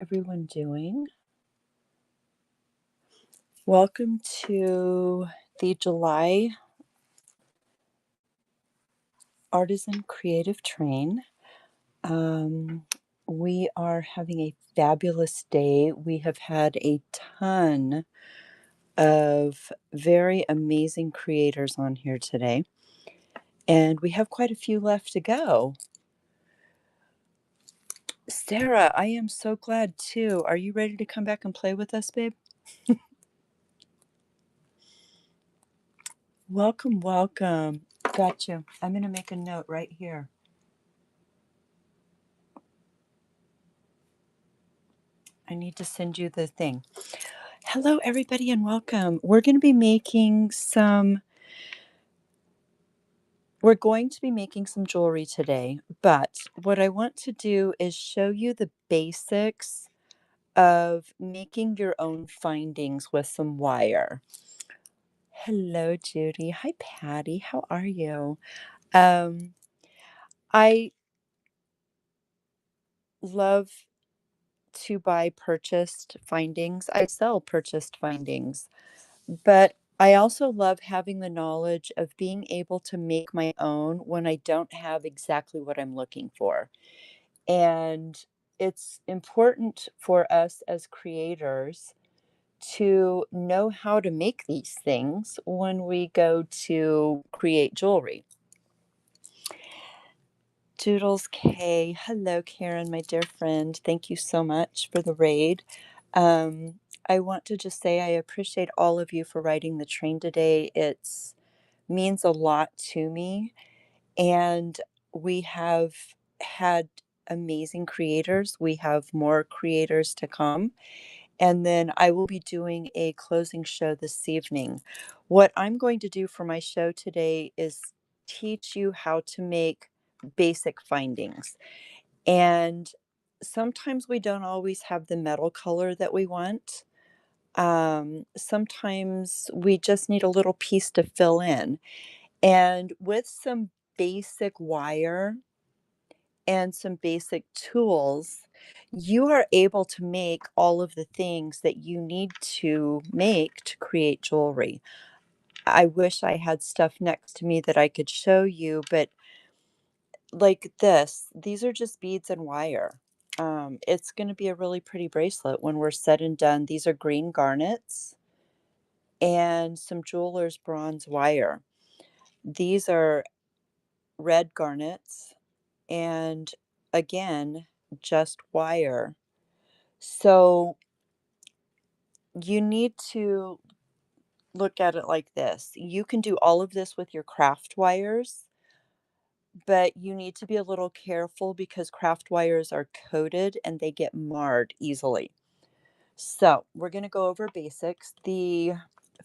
Everyone doing? Welcome to the July Artisan Creative Train. Um, we are having a fabulous day. We have had a ton of very amazing creators on here today, and we have quite a few left to go. Sarah, I am so glad too. Are you ready to come back and play with us, babe? Welcome, welcome. Got you. I'm going to make a note right here. I need to send you the thing. Hello, everybody, and welcome. We're going to be making some jewelry today, but what I want to do is show you the basics of making your own findings with some wire. Hello, Judy. Hi, Patty. How are you? Um, I love to buy purchased findings. I sell purchased findings. But I also love having the knowledge of being able to make my own when I don't have exactly what I'm looking for. And it's important for us as creators to know how to make these things when we go to create jewelry. Doodles K. Hello, Karen, my dear friend. Thank you so much for the raid. Um, I want to just say I appreciate all of you for riding the train today. It's means a lot to me. And we have had amazing creators. We have more creators to come. And then I will be doing a closing show this evening. What I'm going to do for my show today is teach you how to make basic findings. And sometimes we don't always have the metal color that we want. Sometimes we just need a little piece to fill in. And with some basic wire and some basic tools, you are able to make all of the things that you need to make to create jewelry. I wish I had stuff next to me that I could show you, but like this, these are just beads and wire. It's going to be a really pretty bracelet when we're said and done. These are green garnets and some jeweler's bronze wire. These are red garnets and again, just wire. So you need to look at it like this. You can do all of this with your craft wires, but you need to be a little careful because craft wires are coated and they get marred easily. So we're going to go over basics. The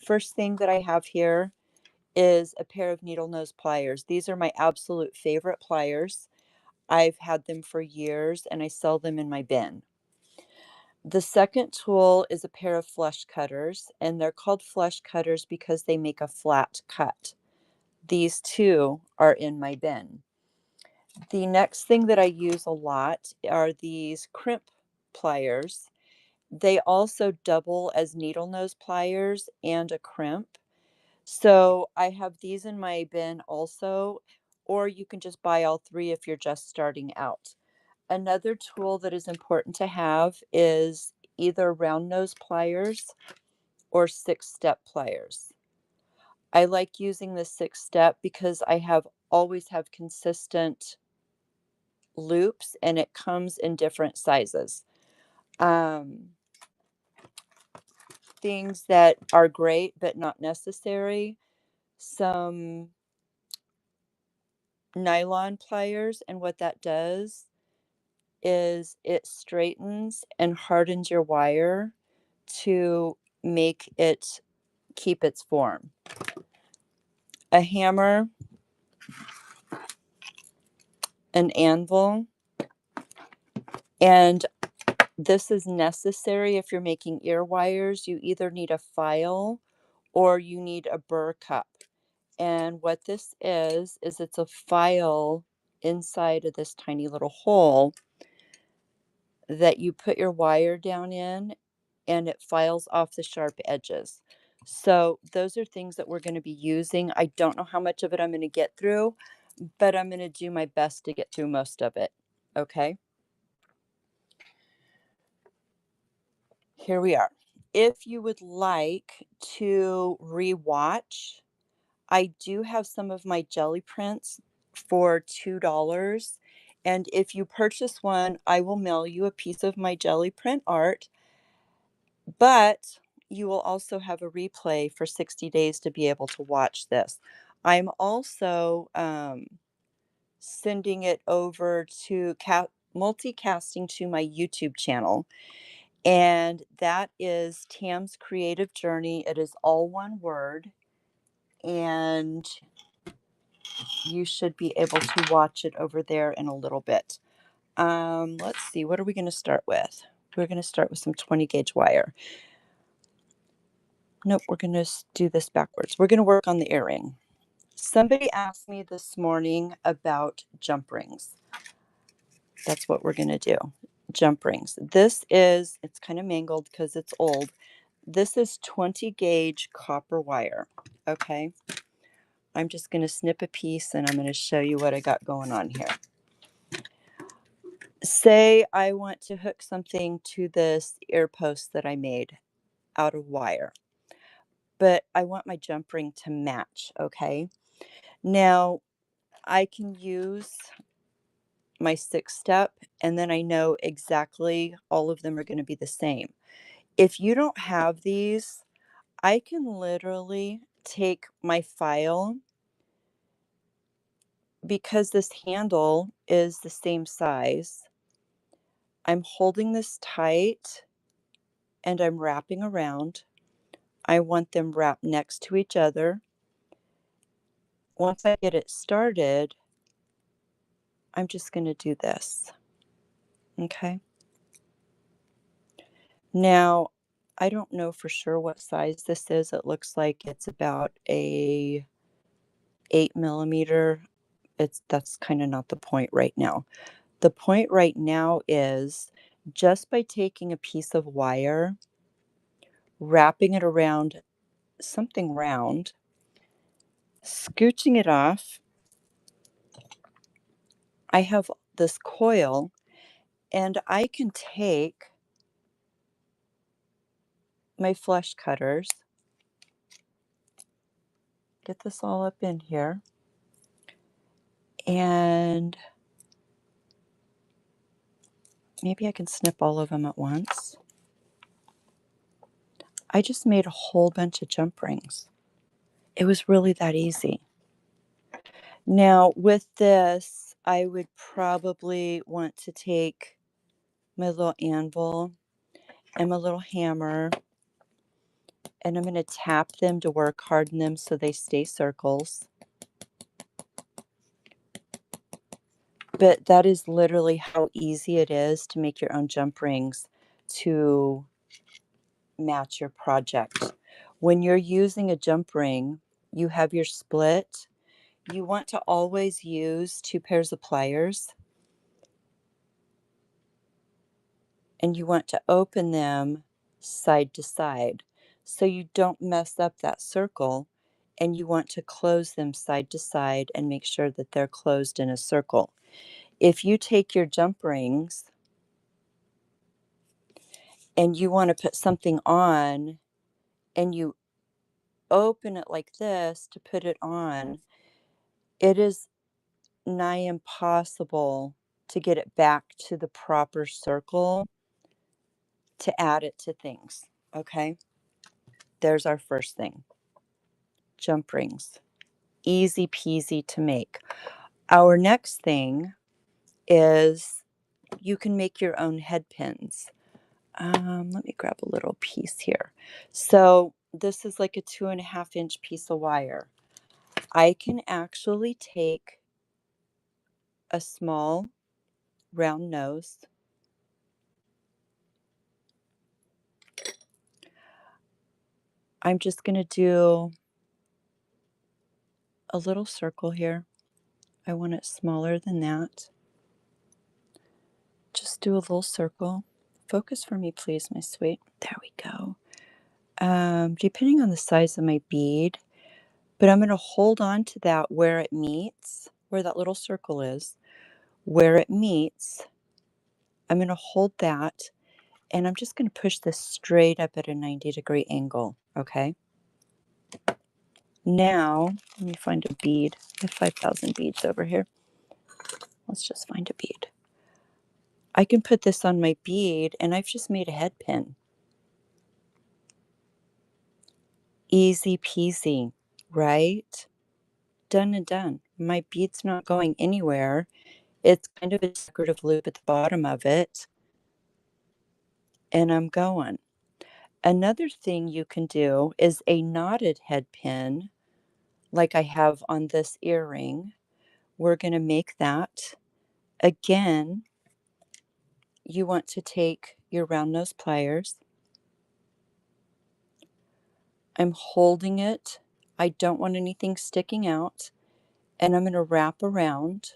first thing that I have here is a pair of needle nose pliers. These are my absolute favorite pliers. I've had them for years and I sell them in my bin. The second tool is a pair of flush cutters, and they're called flush cutters because they make a flat cut. These two are in my bin. The next thing that I use a lot are these crimp pliers. They also double as needle nose pliers and a crimp. So I have these in my bin also, or you can just buy all three if you're just starting out. Another tool that is important to have is either round nose pliers or six-step pliers. I like using the six-step because I have always have consistent loops and it comes in different sizes. Um, Things that are great but not necessary, some nylon pliers, and what that does is it straightens and hardens your wire to make it keep its form. A hammer, an anvil, and this is necessary if you're making ear wires. You either need a file or you need a burr cup. And what this is it's a file inside of this tiny little hole that you put your wire down in and it files off the sharp edges. So those are things that we're going to be using. I don't know how much of it I'm going to get through, but I'm going to do my best to get through most of it. Okay. Here we are. If you would like to rewatch, I do have some of my jelly prints for $2. And if you purchase one, I will mail you a piece of my jelly print art, but you will also have a replay for 60 days to be able to watch this. I'm also sending it over to multicasting to my YouTube channel. And that is Tam's Creative Journey. It is all one word. And you should be able to watch it over there in a little bit. Let's see, what are we going to start with? We're going to start with some 20 gauge wire. Nope, we're going to do this backwards. We're going to work on the earring. Somebody asked me this morning about jump rings. That's what we're going to do. Jump rings. It's kind of mangled because it's old. This is 20 gauge copper wire. Okay. I'm just going to snip a piece and I'm going to show you what I got going on here. Say I want to hook something to this ear post that I made out of wire, but I want my jump ring to match. Okay. Now I can use my 6-step and then I know exactly all of them are going to be the same. If you don't have these, I can literally take my file, because this handle is the same size. I'm holding this tight and I'm wrapping around. I want them wrapped next to each other. Once I get it started, I'm just going to do this. Okay. Now, I don't know for sure what size this is. It looks like it's about a 8 millimeter. That's kind of not the point right now. The point right now is just by taking a piece of wire, wrapping it around something round, scooching it off. I have this coil and I can take my flush cutters, get this all up in here, and maybe I can snip all of them at once. I just made a whole bunch of jump rings. It was really that easy. Now, with this, I would probably want to take my little anvil and my little hammer, and I'm going to tap them to work harden them so they stay circles. But that is literally how easy it is to make your own jump rings to match your project. When you're using a jump ring, you have your split. You want to always use 2 pairs of pliers, and you want to open them side to side so you don't mess up that circle, and you want to close them side to side and make sure that they're closed in a circle. If you take your jump rings and you want to put something on and you open it like this to put it on, it is nigh impossible to get it back to the proper circle to add it to things. Okay, there's our first thing. Jump rings. Easy peasy to make. Our next thing is you can make your own head pins. Let me grab a little piece here. So this is like a 2.5-inch piece of wire. I can actually take a small round nose. I'm just going to do a little circle here. I want it smaller than that. Just do a little circle. Focus for me, please, my sweet. There we go. Depending on the size of my bead, but I'm going to hold on to that where it meets, where that little circle is, where it meets. I'm going to hold that, and I'm just going to push this straight up at a 90-degree angle, okay? Now, let me find a bead. I have 5,000 beads over here. Let's just find a bead. I can put this on my bead, and I've just made a head pin. Easy peasy, right? Done and done. My bead's not going anywhere. It's kind of a decorative loop at the bottom of it, and I'm going. Another thing you can do is a knotted head pin, like I have on this earring. We're going to make that. Again, you want to take your round nose pliers. I'm holding it. I don't want anything sticking out. And I'm going to wrap around.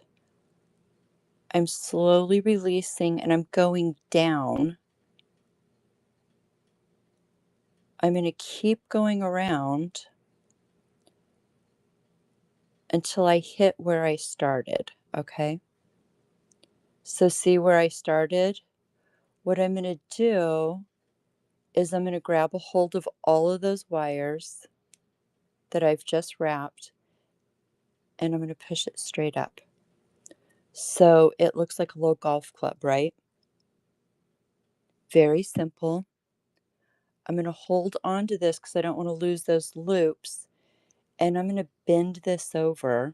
I'm slowly releasing and I'm going down. I'm going to keep going around until I hit where I started, okay? So see where I started? What I'm going to do is I'm going to grab a hold of all of those wires that I've just wrapped, and I'm going to push it straight up. So it looks like a little golf club, right? Very simple. I'm going to hold on to this because I don't want to lose those loops, and I'm going to bend this over.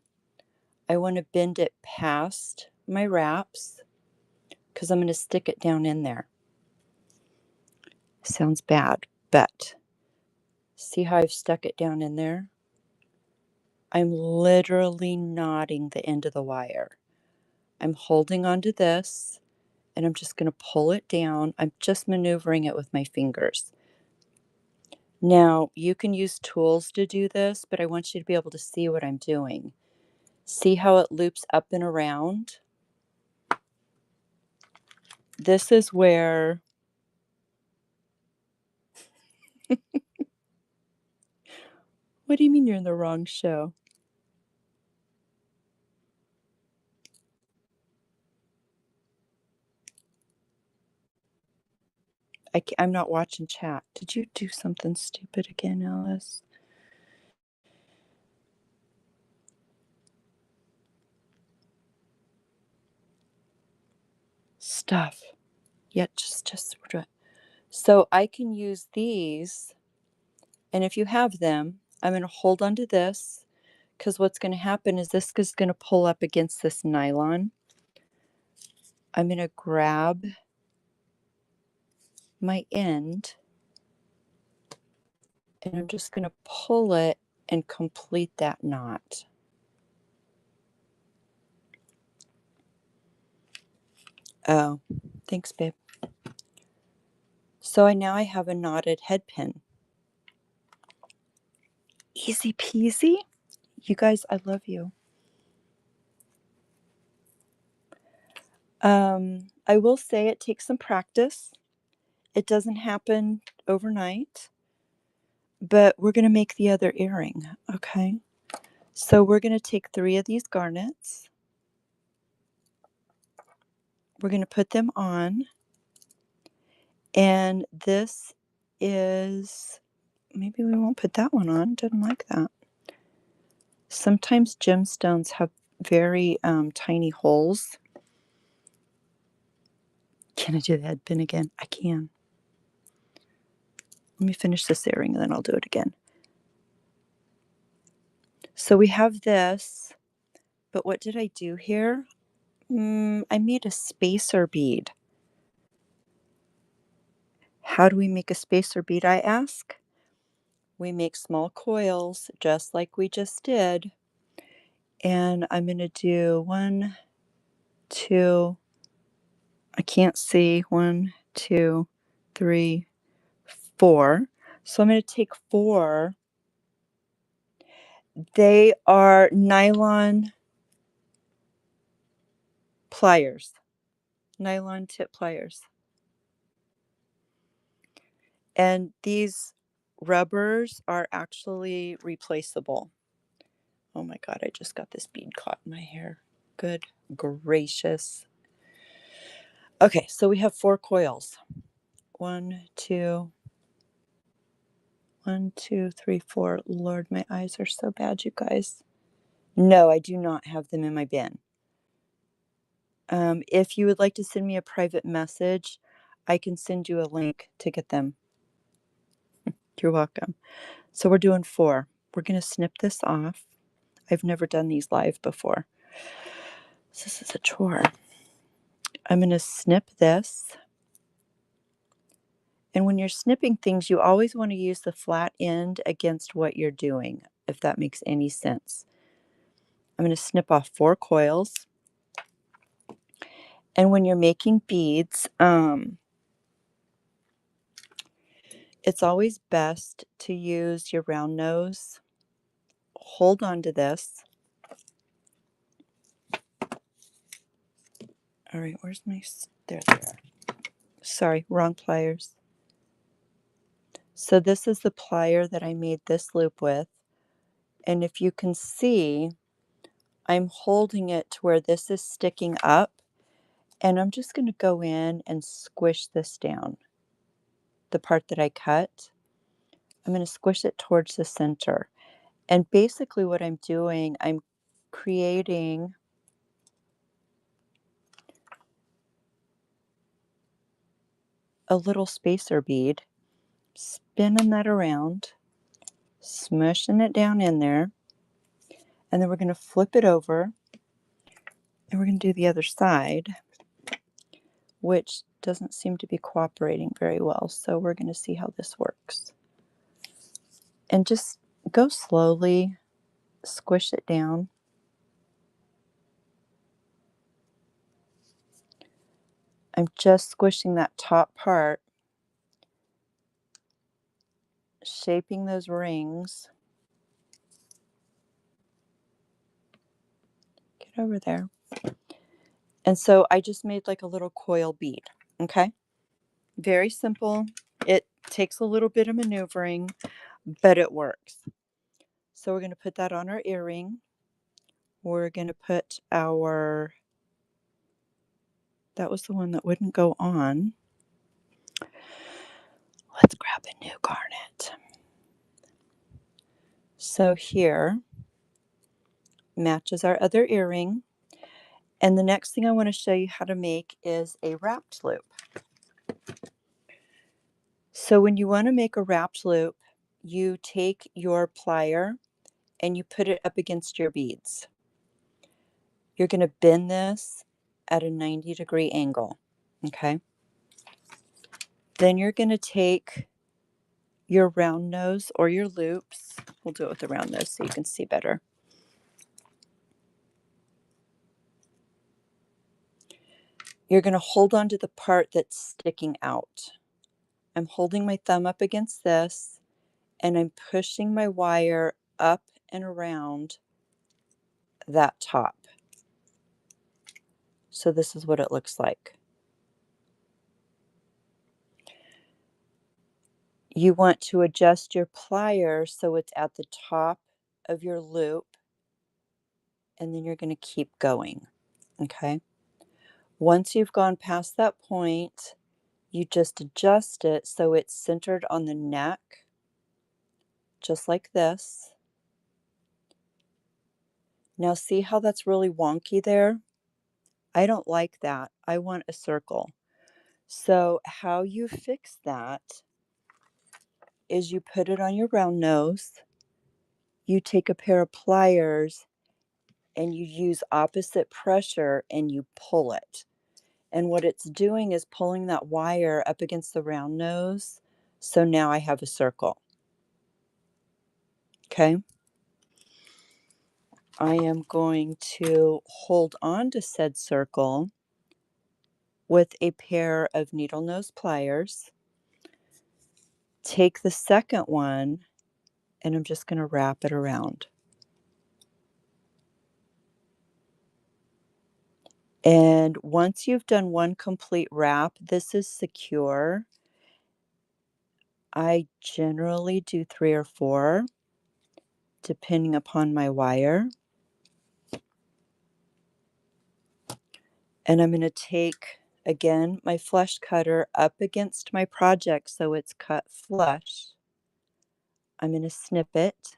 I want to bend it past my wraps because I'm going to stick it down in there. Sounds bad, but see how I've stuck it down in there? I'm literally knotting the end of the wire. I'm holding onto this and I'm just going to pull it down. I'm just maneuvering it with my fingers. Now, you can use tools to do this, but I want you to be able to see what I'm doing. See how it loops up and around? This is where what do you mean you're in the wrong show? I'm not watching chat. Did you do something stupid again, Alice? Stuff. Yeah, just. So I can use these, and if you have them, I'm going to hold onto this because what's going to happen is this is going to pull up against this nylon. I'm going to grab my end, and I'm just going to pull it and complete that knot. Oh, thanks, babe. So now I have a knotted head pin. Easy peasy. You guys, I love you. I will say it takes some practice. It doesn't happen overnight, but we're going to make the other earring, okay? So we're going to take 3 of these garnets. We're going to put them on, and this is, maybe we won't put that one on. Didn't like that. Sometimes gemstones have very tiny holes. Can I do the head pin again? I can. Let me finish this earring and then I'll do it again. So we have this, but what did I do here? I made a spacer bead. How do we make a spacer bead, I ask? We make small coils just like we just did. And I'm going to do 1, 2, I can't see, 1, 2, 3, 4. So I'm going to take 4. They are nylon pliers. nylon tip pliers. And these rubbers are actually replaceable. Oh my God, I just got this bead caught in my hair. Good gracious. Okay, so we have 4 coils. 1, 2, 1, 2, 3, 4. Lord, my eyes are so bad, you guys. No, I do not have them in my bin. If you would like to send me a private message, I can send you a link to get them. You're welcome. So we're doing 4. We're going to snip this off. I've never done these live before. So this is a chore. I'm going to snip this. And when you're snipping things, you always want to use the flat end against what you're doing, if that makes any sense. I'm going to snip off 4 coils. And when you're making beads, it's always best to use your round nose. Hold on to this. All right, where's my, there they are. Sorry, wrong pliers. So this is the plier that I made this loop with. And if you can see, I'm holding it to where this is sticking up. And I'm just going to go in and squish this down. The part that I cut, I'm going to squish it towards the center. And basically what I'm doing, I'm creating a little spacer bead, spinning that around, smushing it down in there, and then we're going to flip it over, and we're going to do the other side, which doesn't seem to be cooperating very well, so we're going to see how this works. And just go slowly, squish it down. I'm just squishing that top part, shaping those rings. Get over there. And so I just made like a little coil bead, okay? Very simple. It takes a little bit of maneuvering, but it works. So we're going to put that on our earring. We're going to put our, that was the one that wouldn't go on. Let's grab a new garnet. So here matches our other earring. And the next thing I want to show you how to make is a wrapped loop. So when you want to make a wrapped loop, you take your plier and you put it up against your beads. You're going to bend this at a 90-degree angle, okay? Then you're going to take your round nose or your loops. We'll do it with the round nose so you can see better. You're going to hold on to the part that's sticking out. I'm holding my thumb up against this, and I'm pushing my wire up and around that top. So this is what it looks like. You want to adjust your plier so it's at the top of your loop, and then you're going to keep going, okay? Once you've gone past that point, you just adjust it so it's centered on the neck, just like this. Now see how that's really wonky there? I don't like that. I want a circle. So how you fix that is you put it on your round nose, you take a pair of pliers, and you use opposite pressure and you pull it. And what it's doing is pulling that wire up against the round nose. So now I have a circle. Okay. I am going to hold on to said circle with a pair of needle nose pliers. Take the second one and I'm just going to wrap it around. And once you've done one complete wrap, this is secure. I generally do 3 or 4, depending upon my wire. And I'm going to take, again, my flush cutter up against my project so it's cut flush. I'm going to snip it.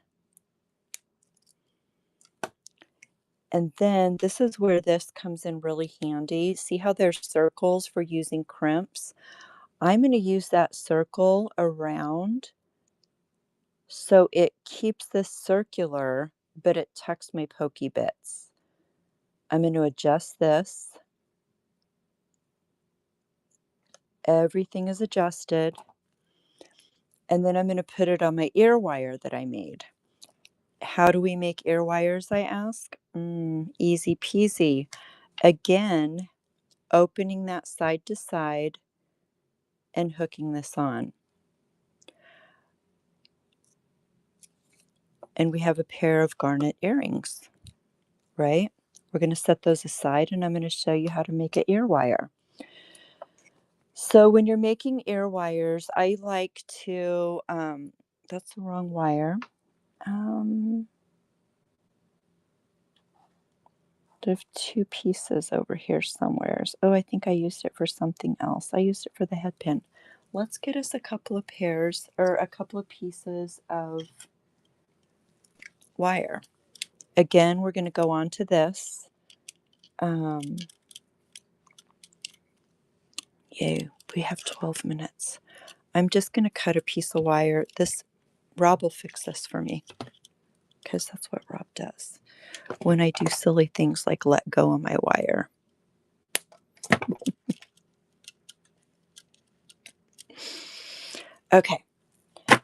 And then this is where this comes in really handy. See how there's circles for using crimps? I'm going to use that circle around so it keeps this circular, but it tucks my pokey bits. I'm going to adjust this. Everything is adjusted. And then I'm going to put it on my ear wire that I made. How do we make ear wires, I ask? Easy peasy. Again, opening that side to side and hooking this on. And we have a pair of garnet earrings, right? We're going to set those aside and I'm going to show you how to make an ear wire. So when you're making ear wires, I like to, that's the wrong wire. I have 2 pieces over here somewheres. Oh, I think I used it for something else. I used it for the head pin. Let's get us a couple of pairs or a couple of pieces of wire. Again, we're going to go on to this. Yay, we have 12 minutes. I'm just going to cut a piece of wire. Rob will fix this for me because that's what Rob does when I do silly things like let go of my wire. Okay,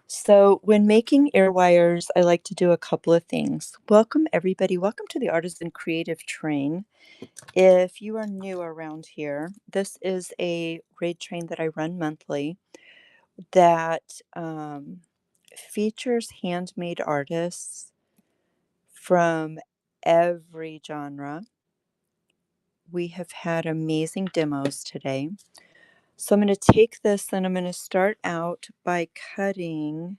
so when making ear wires, I like to do a couple of things. Welcome, everybody. Welcome to the Artisan Creative Train. If you are new around here, this is a raid train that I run monthly that features handmade artists from every genre. We have had amazing demos today. So I'm going to take this and I'm going to start out by cutting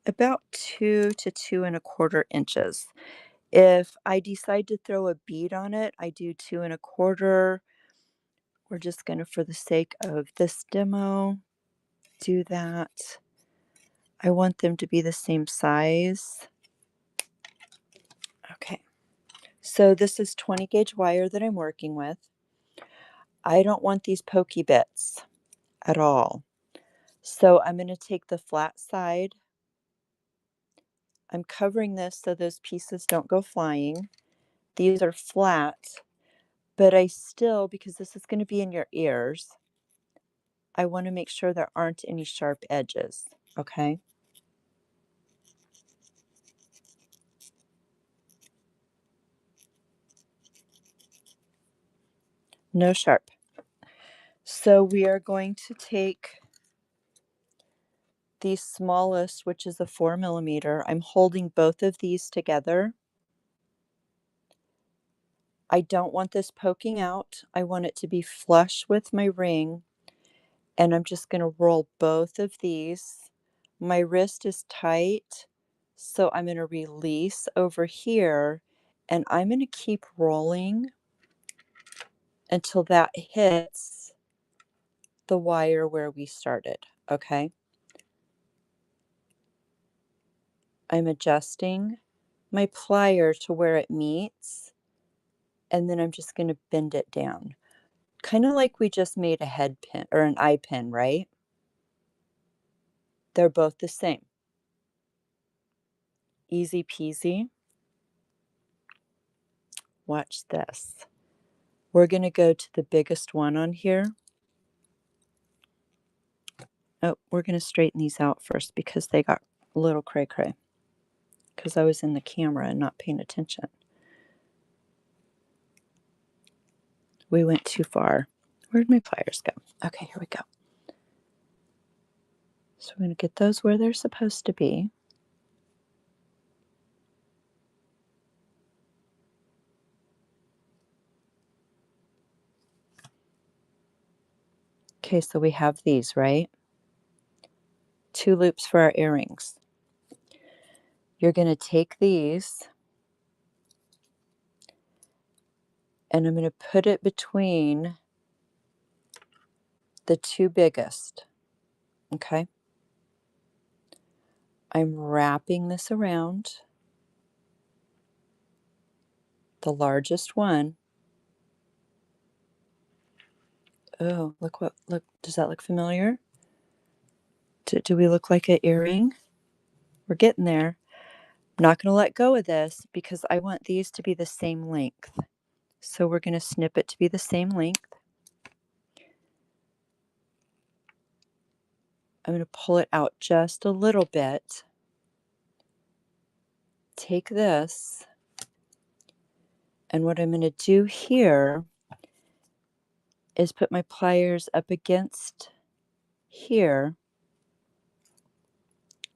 about 2 to 2¼ inches. If I decide to throw a bead on it, I do 2¼ We're just going to, for the sake of this demo, do that. I want them to be the same size. Okay, so this is 20 gauge wire that I'm working with. I don't want these pokey bits at all. So I'm going to take the flat side. I'm covering this so those pieces don't go flying. These are flat, but I still, because this is going to be in your ears, I want to make sure there aren't any sharp edges, okay? No sharp. So we are going to take the smallest, which is a 4mm. I'm holding both of these together. I don't want this poking out. I want it to be flush with my ring. And I'm just going to roll both of these. My wrist is tight, so I'm going to release over here. And I'm going to keep rolling until that hits the wire where we started, okay? I'm adjusting my plier to where it meets, and then I'm just going to bend it down. Kind of like we just made a head pin or an eye pin, right? They're both the same. Easy peasy. Watch this. We're going to go to the biggest one on here. Oh, we're going to straighten these out first because they got a little cray-cray because I was in the camera and not paying attention. We went too far. Where'd my pliers go? Okay, here we go. So we're going to get those where they're supposed to be. Okay, so we have these, right? 2 loops for our earrings. You're going to take these and I'm going to put it between the 2 biggest. Okay? I'm wrapping this around the largest one. Oh, look, does that look familiar? Do we look like an earring? We're getting there. I'm not going to let go of this because I want these to be the same length. So we're going to snip it to be the same length. I'm going to pull it out just a little bit. Take this, and what I'm going to do here is put my pliers up against here.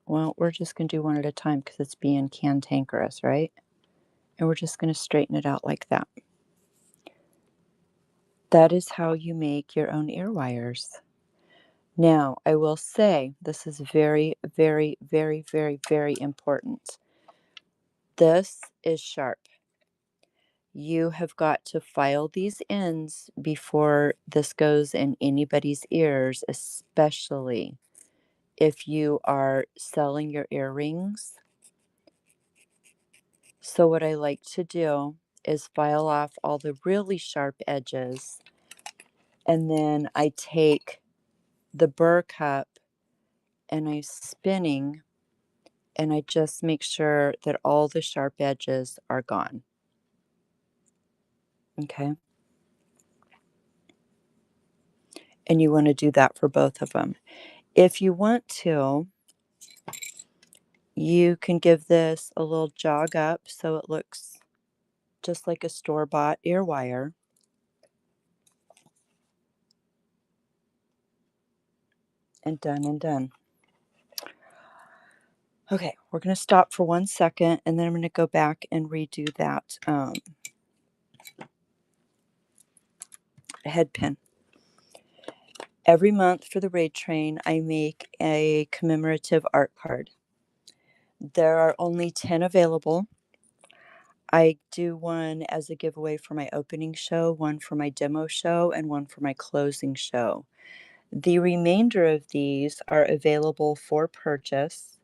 Well, we're just going to do one at a time because it's being cantankerous, right? And we're just going to straighten it out like that. That is how you make your own ear wires. Now, I will say this is very, very, very, very, very important. This is sharp. You have got to file these ends before this goes in anybody's ears, especially if you are selling your earrings. So what I like to do is file off all the really sharp edges, and then I take the burr cup and I'm spinning, and I just make sure that all the sharp edges are gone. Okay? And you want to do that for both of them. If you want to, you can give this a little jog up so it looks just like a store-bought ear wire. And done and done. Okay, we're going to stop for 1 second, and then I'm going to go back and redo that head pin. Every month for the raid train, I make a commemorative art card. There are only 10 available. I do one as a giveaway for my opening show, one for my demo show, and one for my closing show. The remainder of these are available for purchase.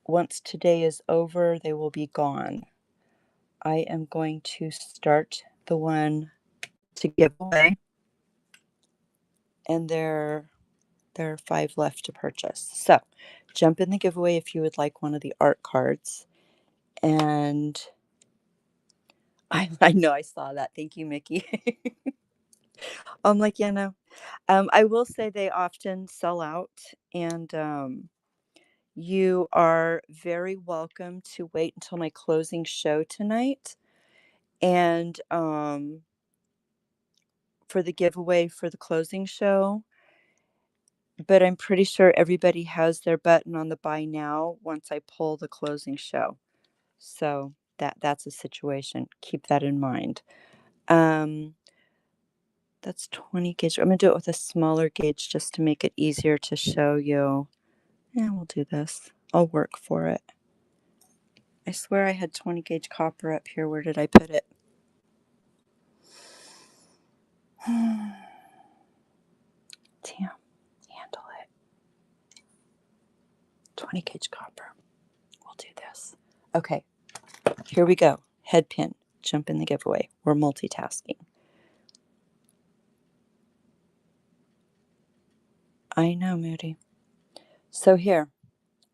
Once today is over, they will be gone. I am going to start the one to give away, and there are 5 left to purchase. So jump in the giveaway if you would like one of the art cards. And I know I saw that. Thank you, Mickey. I'm like, yeah, no. I will say they often sell out, and you are very welcome to wait until my closing show tonight. And for the giveaway for the closing show, but I'm pretty sure everybody has their button on the buy now once I pull the closing show. So that's a situation. Keep that in mind. That's 20 gauge. I'm gonna do it with a smaller gauge just to make it easier to show you. Yeah, we'll do this. I'll work for it. I swear I had 20 gauge copper up here. Where did I put it? Damn, handle it. 20 gauge copper. We'll do this. Okay, here we go. Head pin. Jump in the giveaway. We're multitasking. I know, Moody. So here,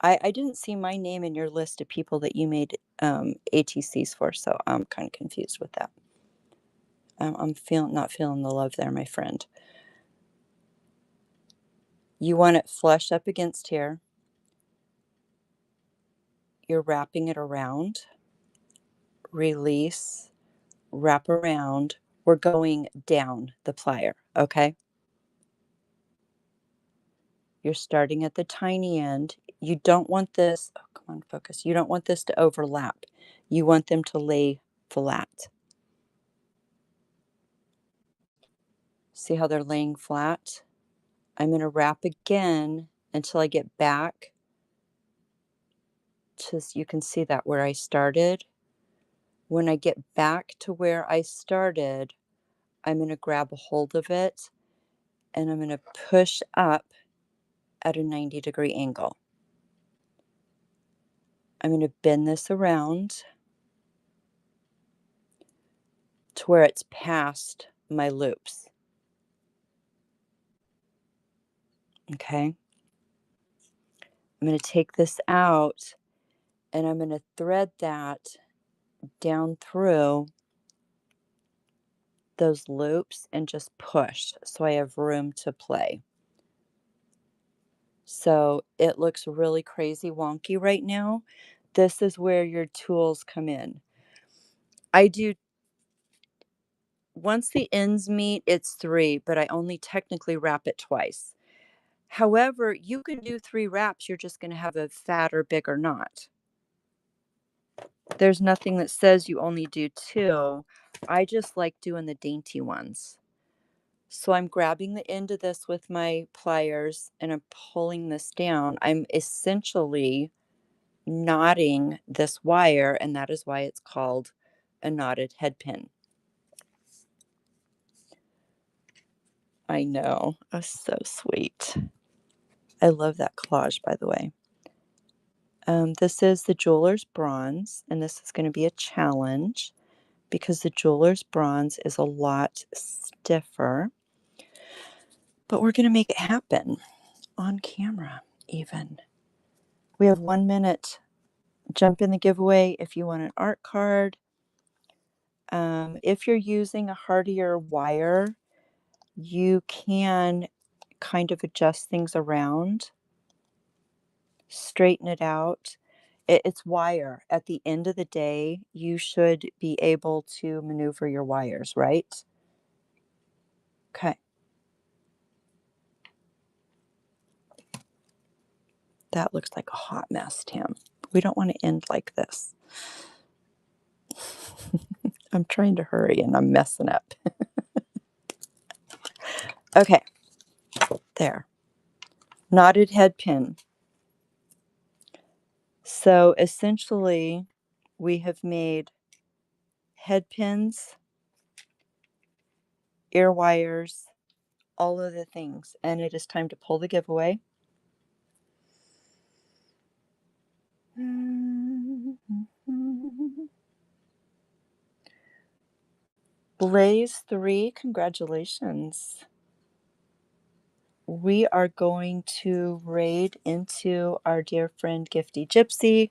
I didn't see my name in your list of people that you made ATCs for, so I'm kind of confused with that. I'm not feeling the love there, my friend. You want it flush up against here. You're wrapping it around. Release, wrap around. We're going down the plier, okay? You're starting at the tiny end. You don't want this, oh, come on, focus. You don't want this to overlap. You want them to lay flat. See how they're laying flat? I'm going to wrap again until I get back to, you can see that where I started. When I get back to where I started, I'm going to grab a hold of it and I'm going to push up at a 90-degree angle. I'm going to bend this around to where it's past my loops. Okay. I'm going to take this out and I'm going to thread that down through those loops and just push so I have room to play. So it looks really crazy wonky right now. This is where your tools come in. I do, once the ends meet, it's 3, but I only technically wrap it twice. However, you can do 3 wraps, you're just going to have a fatter, bigger knot. There's nothing that says you only do 2. I just like doing the dainty ones. So I'm grabbing the end of this with my pliers and I'm pulling this down. I'm essentially knotting this wire, and that is why it's called a knotted head pin. I know. Oh, so sweet. I love that collage, by the way. This is the jeweler's bronze, and this is going to be a challenge because the jeweler's bronze is a lot stiffer. But we're going to make it happen on camera, even. We have 1 minute. Jump in the giveaway if you want an art card. If you're using a hardier wire, you can kind of adjust things around, straighten it out. It's wire. At the end of the day, you should be able to maneuver your wires, right? Okay. That looks like a hot mess, Tim. We don't want to end like this. I'm trying to hurry and I'm messing up. Okay. There. Knotted head pin. So essentially, we have made head pins, ear wires, all of the things, and it is time to pull the giveaway. Blaze 3, congratulations. We are going to raid into our dear friend Gifty Gypsy.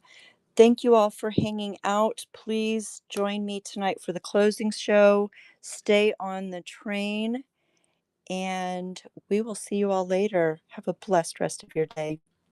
Thank you all for hanging out. Please join me tonight for the closing show. Stay on the train, and we will see you all later. Have a blessed rest of your day.